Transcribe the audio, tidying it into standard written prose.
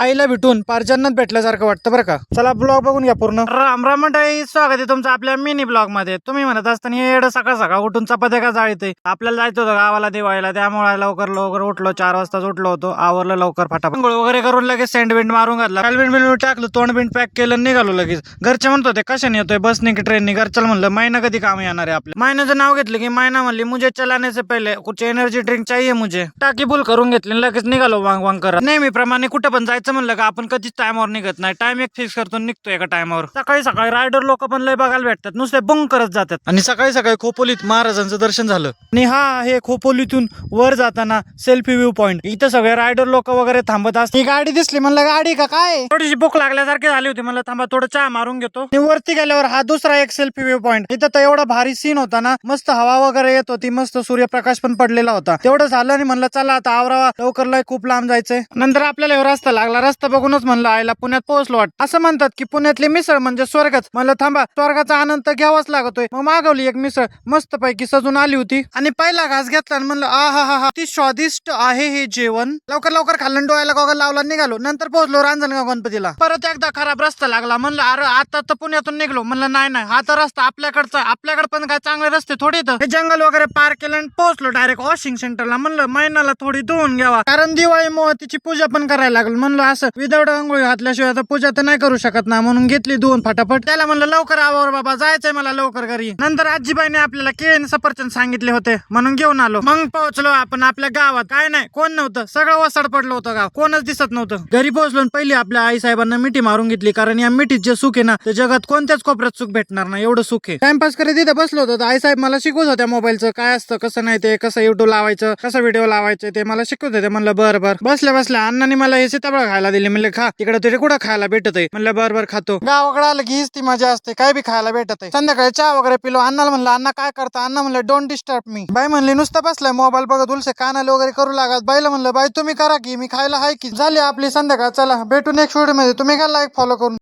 आईला भेटून पार जन्नत भेटल्यासारखं वाटतं बरं का. चला ब्लॉग बघून घ्या पूर्ण. राम राम मंडळी, स्वागत आहे तुमचं आपल्या मिनी ब्लॉग मध्ये. तुम्ही म्हणत असताना हे येडं सकाळ सकाळ उठून चपात्या का जाळीते. आपल्याला जायचं होतं गावाला दिवाळीला, त्यामुळे लवकर लवकर उठलो. 4 वाजताच उठलो होतो. आवरलं लवकर फटाफट अंघोळ वगैरे करून लगेच सँडविच मारून घातला. बिंड टाकलं, तोंड बिंड पॅक केलं, निघालो लगेच. घरचे म्हणत होते कशाने येतोय, बसने की ट्रेनने. घरच्याला म्हणलं मायना कधी काम येणार आहे आपल्या. मायनाचं नाव घेतलं की मायना म्हणली मुझे चलाने से पहिले कुछ एनर्जी ड्रिंक चाहिए मुझे. टाकी फुल करून घेतली, लगेच निघालो वांग वांग करत. नेहमीप्रमाणे कुठं पण जायचं म्हणलं का आपण कधीच टायमावर निघत नाही. टाइम एक फिक्स करतो, निघतो एका टायमावर. सकाळी सकाळी रायडर लोक पण लय बघायला भेटतात, नुसते बुंग करत जातात. आणि सकाळी सकाळी खोपोलीत महाराजांचं दर्शन झालं. आणि हा हे खोपोलीतून वर जाताना सेल्फी व्ह्यू पॉइंट. इथं सगळे रायडर लोक वगैरे थांबत असतात. ही गाडी दिसली, म्हणलं गाडी का काय. थोडीशी भूक लागल्यासारखी झाली होती, म्हणलं थांबा थोडं चहा मारून घेतो. आणि वरती गेल्यावर हा दुसरा एक सेल्फी व्ह्यू पॉइंट. इथं तर एवढा भारी सीन होता ना, मस्त हवा वगैरे येत होती, मस्त सूर्यप्रकाश पण पडलेला होता. तेवढं झालं आणि म्हणलं चला आता आवरावा लवकर, लय खूप लांब जायचंय. नंतर आपल्याला रस्ता लागला. रस्ता बघूनच म्हणलं आईला पुण्यात पोहोचलो वाटतं. असं म्हणतात की पुण्यातली मिसळ म्हणजे स्वर्गच. म्हणलं थांबा, स्वर्गाचा आनंद घ्यावाच लागतोय. मग मागवली एक मिसळ, मस्त पैकी सजून आली होती. आणि पहिला घास घेतला आणि म्हणलं हा ती स्वादिष्ट आहे हे जेवण. लवकर लवकर खाल्लं, डोळ्याला गॉगल लावला, निघालो. नंतर पोहोचलो रांजणगाव गणपतीला. परत एकदा खराब रस्ता लागला. म्हणलं अरे आता तर पुण्यातून निघलो. म्हणलं नाही हा तर रस्ता आपल्याकडचा. आपल्याकडे पण काय चांगले रस्ते थोडी. हे जंगल वगैरे पार केलं आणि पोहोचलो डायरेक्ट वॉशिंग सेंटरला. म्हणलं महिन्याला थोडी धुवून घ्यावा, कारण दिवाळीमुळे तिची पूजा पण करायला लागली. म्हणलं असं विदाऊट अंघोळी घातल्याशिवाय आता पूजा तर नाही करू शकत ना, म्हणून घेतली धुवून फटाफट. त्याला म्हणलं लवकर आवर बाबा, जायचंय मला लवकर घरी. नंतर आजीबाईने आपल्याला केळी सफरचंद सांगितले होते, म्हणून घेऊन आलो. मग पोहोचलो आपण आपल्या गावात. काय नाही, कोण नव्हतं, सगळं वसड पडलं होतं गाव, कोणच दिसत नव्हतं. घरी पोहोचलो पहिली आपल्या आई साहेबांना मिठी मारून घेतली, कारण या मिठीत जे सुख आहे ना, ते जगात कोणत्याच कोपऱ्यात सुख भेटणार नाही, एवढं सुख आहे. टाइमपास करत तिथे बसलो होतो. आई साहेब मला शिकवत होत्या मोबाईलचं काय असतं, कसं नाही, ते कसं युट्यूब लावायचं, कसं व्हिडिओ लावायचं, ते मला शिकवत होते. म्हणलं बरं. बसल्या बसल्या अण्णांनी मला हे सीताफळ खायला दिले. म्हणले खा, तिकडे तरी कुठं खायला भेटत आहे. म्हणलं बरं खातो. गावाकडे आलं की हीच ती मजा असते, काय बी खायला भेटत आहे. संध्याकाळी चहा वगैरे पिलो. अण्णाला म्हणलं अण्णा काय करता. अण्णा म्हणलं डोंट डिस्टर्ब मी. बाई म्हणली नुसतं बसलाय मोबाईल बघत, उलसे कानाला वगैरे करू लागत. बाईला म्हणलं बाई तुम्ही करा की, मी खायला हाय की. झाली आपली संध्याकाळ. चला भेटू नेक्स्ट व्हिडिओ मध्ये. तुम्ही काय लाईक फॉलो करून